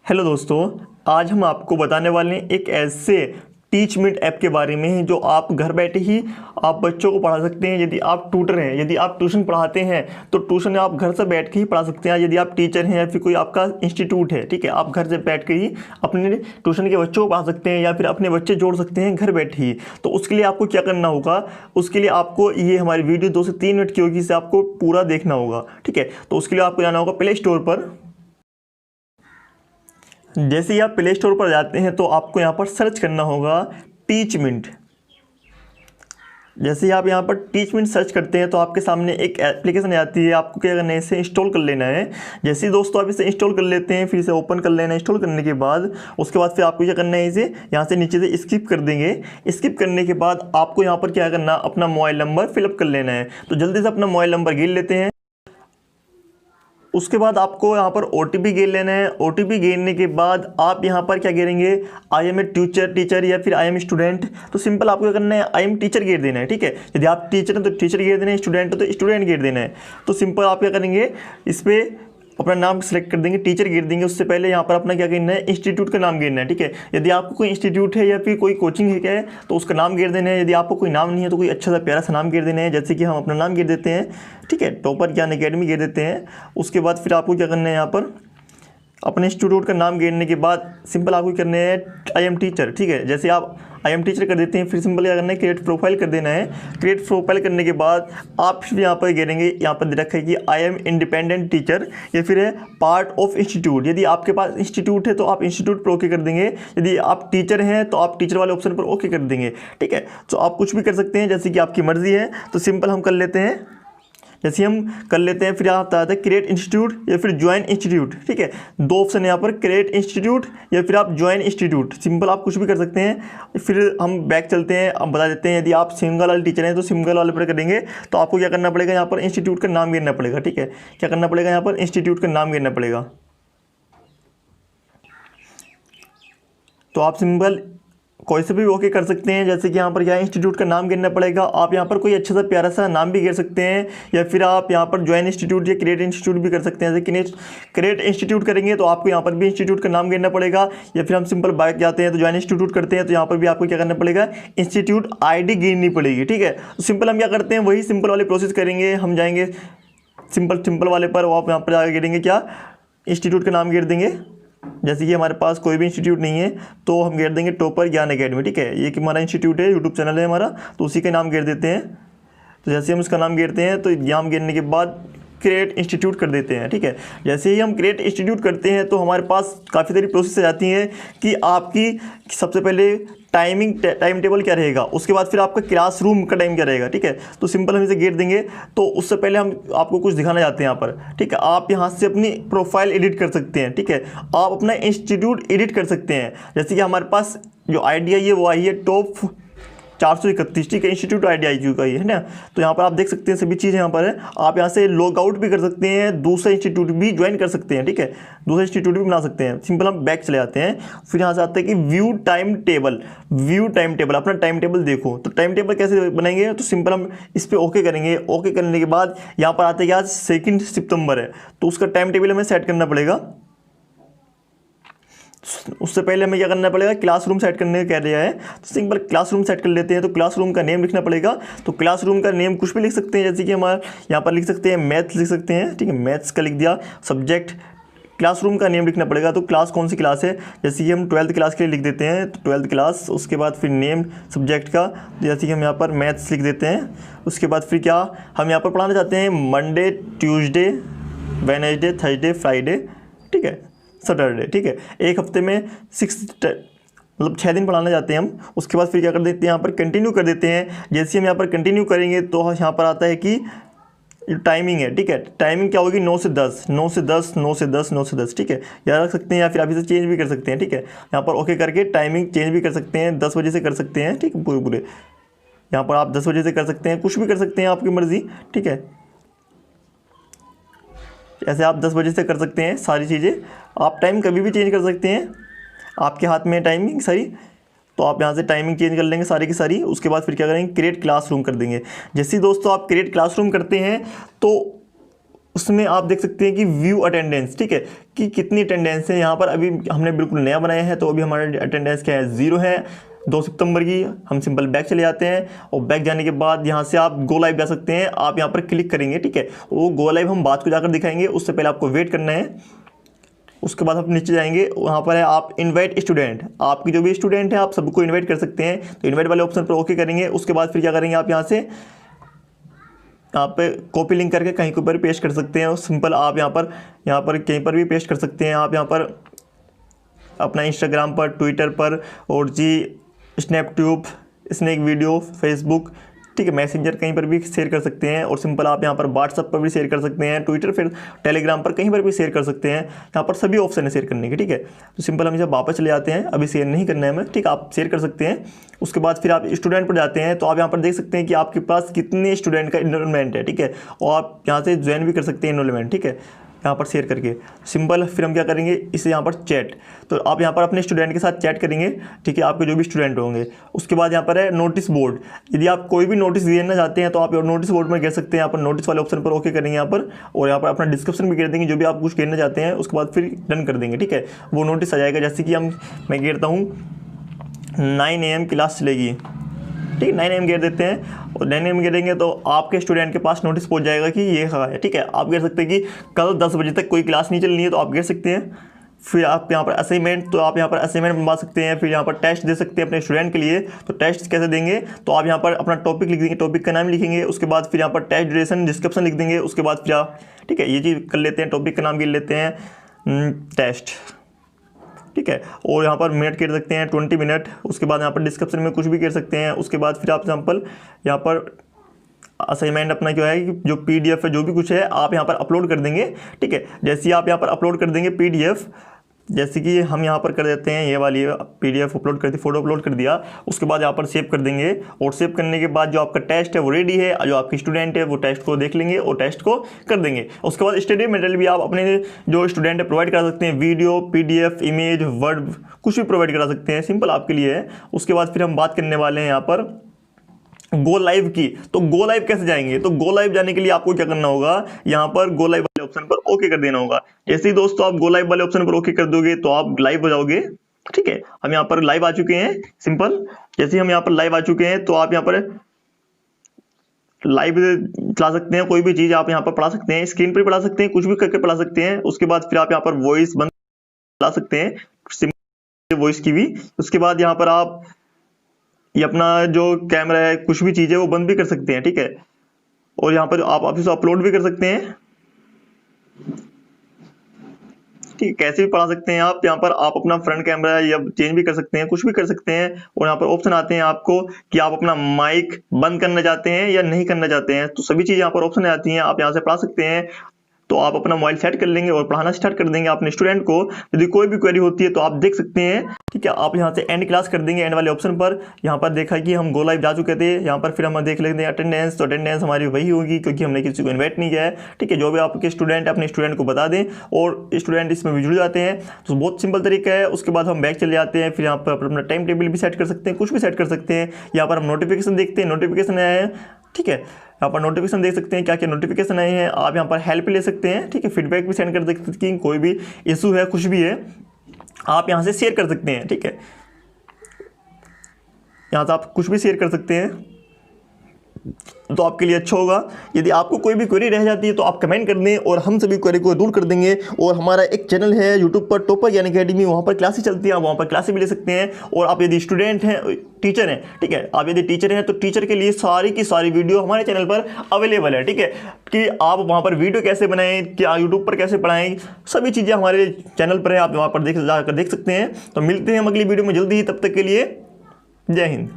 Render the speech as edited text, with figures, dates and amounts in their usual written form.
Hello दोस्तों, आज हम आपको बताने वाले हैं एक ऐसे टीचमेंट ऐप के बारे में जो आप घर बैठे ही आप बच्चों को पढ़ा सकते हैं। यदि आप ट्यूटर हैं, यदि आप ट्यूशन पढ़ाते हैं तो ट्यूशन आप घर से बैठ के ही पढ़ा सकते हैं। यदि आप टीचर हैं या फिर कोई आपका इंस्टीट्यूट है, ठीक है, आप घर से बैठ के ही अपने ट्यूशन के बच्चों को पढ़ा सकते हैं या फिर अपने बच्चे जोड़ सकते हैं घर बैठे ही। तो उसके लिए आपको क्या करना होगा, उसके लिए आपको ये हमारी वीडियो 2 से 3 मिनट की होगी, इसे आपको पूरा देखना होगा, ठीक है। तो उसके लिए आपको जाना होगा प्ले स्टोर पर। जैसे ही आप प्ले स्टोर पर जाते हैं तो आपको यहाँ पर सर्च करना होगा टीचमेंट। जैसे ही आप यहाँ पर टीचमेंट सर्च करते हैं तो आपके सामने एक एप्लीकेशन आती है, आपको क्या करना है, इसे इंस्टॉल कर लेना है। जैसे ही दोस्तों आप इसे इंस्टॉल कर लेते हैं, फिर इसे ओपन कर लेना है। इंस्टॉल करने के बाद उसके बाद फिर आपको क्या करना है, इसे यहाँ से नीचे से स्किप कर देंगे। स्किप करने के बाद आपको यहाँ पर क्या करना, अपना मोबाइल नंबर फिलअप कर लेना है। तो जल्दी से अपना मोबाइल नंबर गिन लेते हैं। उसके बाद आपको यहाँ पर OTP गेन लेना है। OTP गेनने के बाद आप यहाँ पर क्या गिरेंगे, आई एम ए टीचर या फिर आई एम स्टूडेंट। तो सिंपल आपको क्या करना है, आई एम टीचर गेट देना है, ठीक है। यदि आप टीचर हैं तो टीचर गेट देना है, स्टूडेंट है तो स्टूडेंट गेट देना है। तो सिंपल आप क्या करेंगे, इस पर अपना नाम सेलेक्ट कर देंगे, टीचर गिर देंगे। उससे पहले यहाँ पर अपना क्या गिरना है, इंस्टीट्यूट का नाम गिरना है, ठीक है। यदि आपको कोई इंस्टीट्यूट है या फिर कोई कोचिंग है क्या है तो उसका नाम गिर देना है। यदि आपको कोई नाम नहीं है तो कोई अच्छा सा प्यारा सा नाम गिर देना है, जैसे कि हम अपना नाम गिर देते हैं, ठीक है, टॉपर ज्ञान अकेडमी गिर देते हैं। उसके बाद फिर आपको क्या करना है, यहाँ पर अपने इंस्टीट्यूट का नाम गिरने के बाद सिंपल आपको करना है आई एम टीचर, ठीक है। जैसे आप आई एम टीचर कर देते हैं, फिर सिंपल क्या करना है, क्रिएट प्रोफाइल कर देना है। क्रिएट प्रोफाइल करने के बाद आप फिर यहाँ पर गिरेंगे, यहाँ पर दे रखा है कि आई एम इंडिपेंडेंट टीचर या फिर है पार्ट ऑफ इंस्टीट्यूट। यदि आपके पास इंस्टीट्यूट है तो आप इंस्टीट्यूट पर ओके कर देंगे। यदि आप टीचर हैं तो आप टीचर वाले ऑप्शन पर ओके कर देंगे, ठीक है। तो आप कुछ भी कर सकते हैं, जैसे कि आपकी मर्जी है। तो सिंपल हम कर लेते हैं, जैसे हम कर लेते हैं, फिर आता है क्रिएट इंस्टीट्यूट या फिर ज्वाइन इंस्टीट्यूट, ठीक है। 2 ऑप्शन है यहाँ पर, क्रिएट इंस्टीट्यूट या फिर आप ज्वाइन इंस्टीट्यूट। सिंपल आप कुछ भी कर सकते हैं। फिर हम बैक चलते हैं, अब बता देते हैं, यदि आप सिंगल वाले टीचर हैं तो सिंगल वाले पर करेंगे तो आपको क्या करना पड़ेगा, यहाँ पर इंस्टीट्यूट का नाम गिरना पड़ेगा, ठीक है। क्या करना पड़ेगा, यहाँ पर इंस्टीट्यूट का नाम गिरना पड़ेगा। तो आप सिंपल कोई से भी ओके कर सकते हैं, जैसे कि यहाँ पर क्या इंस्टीट्यूट का नाम गिरना पड़ेगा। आप यहाँ पर कोई अच्छा सा प्यारा सा नाम भी गिर सकते हैं या फिर आप यहाँ पर ज्वाइन इंस्टीट्यूट या क्रिएट इंस्टीट्यूट भी कर सकते हैं। जैसे क्रिएट इंस्टीट्यूट करेंगे तो आपको यहाँ पर भी इंस्टीट्यूट का नाम गिरना पड़ेगा, या फिर हम सिंपल बैक जाते हैं तो ज्वाइन इंस्टीट्यूट करते हैं तो यहाँ पर भी आपको क्या करना पड़ेगा, इंस्टीट्यूट ID गिरनी पड़ेगी, ठीक है। तो सिंपल हम क्या करते हैं, वही सिंपल वाले प्रोसेस करेंगे। हम जाएंगे सिंपल वाले पर, आप यहाँ पर जाकर गिरेंगे क्या, इंस्टीट्यूट का नाम गिर देंगे। जैसे कि हमारे पास कोई भी इंस्टीट्यूट नहीं है तो हम गिर देंगे टॉपर ज्ञान अकेडमी, ठीक है। ये कि हमारा इंस्टीट्यूट है, यूट्यूब चैनल है हमारा, तो उसी का नाम गिर देते हैं। तो जैसे हम उसका नाम गिरते हैं तो नाम गिरने के बाद क्रिएट इंस्टीट्यूट कर देते हैं, ठीक है। जैसे ही हम क्रिएट इंस्टीट्यूट करते हैं तो हमारे पास काफ़ी सारी प्रोसेस आ जाती हैं कि आपकी सबसे पहले टाइम टेबल क्या रहेगा, उसके बाद फिर आपका क्लासरूम का टाइम क्या रहेगा, ठीक है। तो सिंपल हम इसे गिर देंगे। तो उससे पहले हम आपको कुछ दिखाना चाहते हैं यहाँ पर, ठीक है। आप यहाँ से अपनी प्रोफाइल एडिट कर सकते हैं, ठीक है। आप अपना इंस्टीट्यूट एडिट कर सकते हैं। जैसे कि हमारे पास जो ID आई है वो आई है टॉप 431, ठीक है, इंस्टीट्यूट ID आई चुका है ना। तो यहाँ पर आप देख सकते हैं सभी चीज़ यहाँ पर है। आप यहाँ से लॉग आउट भी कर सकते हैं, दूसरा इंस्टीट्यूट भी ज्वाइन कर सकते हैं, ठीक है, दूसरा इंस्टीट्यूट भी बना सकते हैं। सिंपल हम बैक चले जाते हैं, फिर यहाँ से आते हैं कि व्यू टाइम टेबल। अपना टाइम टेबल देखो। तो टाइम टेबल कैसे बनाएंगे, तो सिंपल हम इस पर ओके करेंगे। ओके करने के बाद यहाँ पर आते हैं कि आज 2 सितंबर है तो उसका टाइम टेबल हमें सेट करना पड़ेगा। उससे पहले हमें क्या करना पड़ेगा, क्लासरूम सेट करने का कह दिया है तो सिंपल क्लासरूम सेट कर लेते हैं। तो क्लासरूम का नेम लिखना पड़ेगा। तो क्लासरूम का नेम कुछ भी लिख सकते हैं, जैसे कि हमारे यहाँ पर लिख सकते हैं मैथ्स लिख सकते हैं, ठीक है, मैथ्स का लिख दिया। सब्जेक्ट क्लासरूम का नेम लिखना पड़ेगा। तो क्लास कौन सी क्लास है, जैसे कि हम 12th क्लास के लिए लिख देते हैं तो 12th क्लास। उसके बाद फिर नेम सब्जेक्ट का, जैसे कि हम यहाँ पर मैथ्स लिख देते हैं। उसके बाद फिर क्या हम यहाँ पर पढ़ाना चाहते हैं, Monday, Tuesday, Wednesday, Thursday, Friday, ठीक है, सैटरडे, ठीक है। एक हफ्ते में 6 दिन पढ़ाना चाहते हैं हम। उसके बाद फिर क्या कर देते हैं, यहाँ पर कंटिन्यू कर देते हैं। जैसे हम यहाँ पर कंटिन्यू करेंगे तो यहाँ पर आता है कि टाइमिंग है, ठीक है। टाइमिंग क्या होगी, 9 से 10, 9 से 10, 9 से 10, 9 से 10, ठीक है, याद रख सकते हैं। या फिर आप इसे चेंज भी कर सकते हैं, ठीक है। यहाँ पर ओके करके टाइमिंग चेंज भी कर सकते हैं, 10 बजे से कर सकते हैं, ठीक है, पूरे यहाँ पर आप 10 बजे से कर सकते हैं, कुछ भी कर सकते हैं, आपकी मर्ज़ी, ठीक है। ऐसे आप 10 बजे से कर सकते हैं सारी चीज़ें। आप टाइम कभी भी चेंज कर सकते हैं, आपके हाथ में टाइमिंग सारी। तो आप यहाँ से टाइमिंग चेंज कर लेंगे सारी की सारी। उसके बाद फिर क्या करेंगे, क्रिएट क्लासरूम कर देंगे। जैसे ही दोस्तों आप क्रिएट क्लासरूम करते हैं तो उसमें आप देख सकते हैं कि व्यू अटेंडेंस, ठीक है, कि कितनी अटेंडेंस है। यहाँ पर अभी हमने बिल्कुल नया बनाया है, तो अभी हमारा अटेंडेंस क्या है, 0 है 2 सितंबर की। हम सिंपल बैक चले जाते हैं और बैक जाने के बाद यहाँ से आप गो लाइव जा सकते हैं। आप यहाँ पर क्लिक करेंगे, ठीक है, वो गो लाइव हम बाद को जाकर दिखाएंगे, उससे पहले आपको वेट करना है। उसके बाद आप नीचे जाएंगे, वहाँ पर है आप इनवाइट स्टूडेंट, आपकी जो भी स्टूडेंट है आप सबको इनवाइट कर सकते हैं। तो इनवाइट वाले ऑप्शन पर ओके करेंगे। उसके बाद फिर क्या करेंगे, आप यहाँ से यहाँ पे कॉपी लिंक करके कहीं के ऊपर पेस्ट कर सकते हैं। और सिंपल आप यहाँ पर कहीं पर भी पेस्ट कर सकते हैं। आप यहाँ पर अपना इंस्टाग्राम पर, ट्विटर पर, और जी स्नैपट्यूब, स्नैक वीडियो, फेसबुक, ठीक है, मैसेंजर कहीं पर भी शेयर कर सकते हैं। और सिंपल आप यहाँ पर व्हाट्सअप पर भी शेयर कर सकते हैं, ट्विटर, फिर टेलीग्राम पर कहीं पर भी शेयर कर सकते हैं। यहाँ पर सभी ऑप्शन है शेयर करने के, ठीक है। तो सिंपल हम जब वापस चले जाते हैं, अभी शेयर नहीं करना है हमें, ठीक, आप शेयर कर सकते हैं। उसके बाद फिर आप स्टूडेंट पर जाते हैं, तो आप यहाँ पर देख सकते हैं कि आपके पास कितने स्टूडेंट का इनरोलमेंट है, ठीक है, और आप यहाँ से ज्वाइन भी कर सकते हैं इनरोलमेंट, ठीक है, यहाँ पर शेयर करके। सिंपल फिर हम क्या करेंगे, इसे यहाँ पर चैट, तो आप यहाँ पर अपने स्टूडेंट के साथ चैट करेंगे, ठीक है, आपके जो भी स्टूडेंट होंगे। उसके बाद यहाँ पर है नोटिस बोर्ड, यदि आप कोई भी नोटिस देना चाहते हैं तो आप नोटिस बोर्ड में कह सकते हैं। यहाँ पर नोटिस वाले ऑप्शन पर ओके करेंगे यहाँ पर, और यहाँ पर अपना डिस्क्रिप्शन भी कर देंगे जो भी आप कुछ कहना चाहते हैं। उसके बाद फिर डन कर देंगे, ठीक है, वो नोटिस आ जाएगा। जैसे कि मैं कहता हूँ 9 AM क्लास चलेगी, ठीक है, 9 AM घेर देते हैं, और 9 AM घेरेंगे तो आपके स्टूडेंट के पास नोटिस पहुंच जाएगा कि ये है, ठीक है। आप घेर सकते हैं कि कल 10 बजे तक कोई क्लास नहीं चलनी है, तो आप घेर सकते हैं। फिर आप यहाँ पर असाइनमेंट, तो आप यहाँ पर असाइनमेंट बनवा सकते हैं। फिर यहाँ पर टेस्ट दे सकते हैं अपने स्टूडेंट के लिए। तो टेस्ट कैसे देंगे, तो आप यहाँ पर अपना टॉपिक लिख देंगे, टॉपिक का नाम लिखेंगे। उसके बाद फिर यहाँ पर टेस्ट ड्यूरेशन, डिस्क्रिप्शन लिख देंगे। उसके बाद फिर आप, ठीक है, ये चीज़ कर लेते हैं, टॉपिक का नाम गिन लेते हैं टेस्ट, ठीक है, और यहाँ पर मिनट कर सकते हैं 20 मिनट। उसके बाद यहाँ पर डिस्क्रिप्शन में कुछ भी कर सकते हैं। उसके बाद फिर आप सैम्पल यहाँ पर असाइनमेंट अपना क्या है, जो PDF है, जो भी कुछ है, आप यहाँ पर अपलोड कर देंगे, ठीक है। जैसे ही आप यहाँ पर अपलोड कर देंगे PDF, जैसे कि हम यहाँ पर कर देते हैं, ये वाली PDF अपलोड कर दी, फोटो अपलोड कर दिया। उसके बाद यहाँ पर सेव कर देंगे, और सेव करने के बाद जो आपका टेस्ट है वो रेडी है, जो आपकी स्टूडेंट है वो टेस्ट को देख लेंगे और टेस्ट को कर देंगे। उसके बाद स्टडी मटेरियल भी आप अपने जो स्टूडेंट है प्रोवाइड करा सकते हैं, वीडियो, PDF, इमेज, वर्ड, कुछ भी प्रोवाइड करा सकते हैं, सिंपल आपके लिए है। उसके बाद फिर हम बात करने वाले हैं यहाँ पर गो लाइव की। तो गो लाइव कैसे जाएंगे, तो गो लाइव जाने के लिए आपको क्या करना होगा, यहाँ पर गो लाइव वाले ऑप्शन पर ओके कर देना होगा। जैसे ही दोस्तों आप गो लाइव वाले ऑप्शन पर ओके कर दोगे तो आप लाइव हो जाओगे, ठीक है। हम यहाँ पर लाइव आ चुके हैं। सिंपल जैसे ही हम यहाँ पर लाइव आ चुके हैं, तो आप यहाँ पर लाइव चला सकते हैं, कोई भी चीज आप यहाँ पर पढ़ा सकते हैं, स्क्रीन पर पढ़ा सकते हैं, कुछ भी करके पढ़ा सकते हैं। उसके बाद फिर आप यहाँ पर वॉइस बंद चला सकते हैं, सिंपल वॉइस की भी। उसके बाद यहाँ पर आप ये अपना जो कैमरा है, कुछ भी चीज़ है, वो बंद भी कर सकते हैं, ठीक है। और यहाँ पर आप इसे अपलोड भी कर सकते हैं, ठीक है, कैसे भी पढ़ा सकते हैं आप। यहाँ पर आप अपना फ्रंट कैमरा या चेंज भी कर सकते हैं, कुछ भी कर सकते हैं। और यहाँ पर ऑप्शन आते हैं आपको कि आप अपना माइक बंद करना चाहते हैं या नहीं करना चाहते हैं, तो सभी चीज़ यहाँ पर ऑप्शन आती हैं, आप यहाँ से पढ़ा सकते हैं। तो आप अपना मोबाइल सेट कर लेंगे और पढ़ाना स्टार्ट कर देंगे अपने स्टूडेंट को। यदि कोई भी क्वेरी होती है तो आप देख सकते हैं, ठीक है। आप यहाँ से एंड क्लास कर देंगे, एंड वाले ऑप्शन पर। यहाँ पर देखा कि हम गो लाइव जा चुके थे। यहाँ पर फिर हम देख लेते हैं अटेंडेंस, तो अटेंडेंस हमारी वही होगी क्योंकि हमने किसी को इन्वाइट नहीं किया है, ठीक है। जो भी आपके स्टूडेंट है अपने स्टूडेंट को बता दें और स्टूडेंट इसमें जुड़ जाते हैं, तो बहुत सिंपल तरीका है। उसके बाद हम बैक चले जाते हैं। फिर यहाँ पर अपना टाइम टेबल भी सेट कर सकते हैं, कुछ भी सेट कर सकते हैं। यहाँ पर हम नोटिफिकेशन देखते हैं, नोटिफिकेशन आया है, ठीक है। यहाँ पर नोटिफिकेशन देख सकते हैं, क्या क्या नोटिफिकेशन आए हैं। आप यहाँ पर हेल्प ले सकते हैं, ठीक है। फीडबैक भी सेंड कर सकते हैं, कोई भी इशू है, कुछ भी है, आप यहाँ से शेयर कर सकते हैं, ठीक है। यहाँ से आप कुछ भी शेयर कर सकते हैं, तो आपके लिए अच्छा होगा। यदि आपको कोई भी क्वेरी रह जाती है तो आप कमेंट कर दें और हम सभी क्वेरी को दूर कर देंगे। और हमारा एक चैनल है यूट्यूब पर, टॉपर ज्ञान अकेडमी, वहाँ पर क्लासेस चलती हैं, आप वहाँ पर क्लासेस भी ले सकते हैं। और आप यदि स्टूडेंट हैं, टीचर हैं, ठीक है, आप यदि टीचर हैं तो टीचर के लिए सारी की सारी वीडियो हमारे चैनल पर अवेलेबल है, ठीक है, कि आप वहाँ पर वीडियो कैसे बनाएं, क्या यूट्यूब पर कैसे पढ़ाएं, सभी चीज़ें हमारे चैनल पर है, आप वहाँ पर जाकर देख सकते हैं। तो मिलते हैं हम अगली वीडियो में जल्दी ही, तब तक के लिए जय हिंद।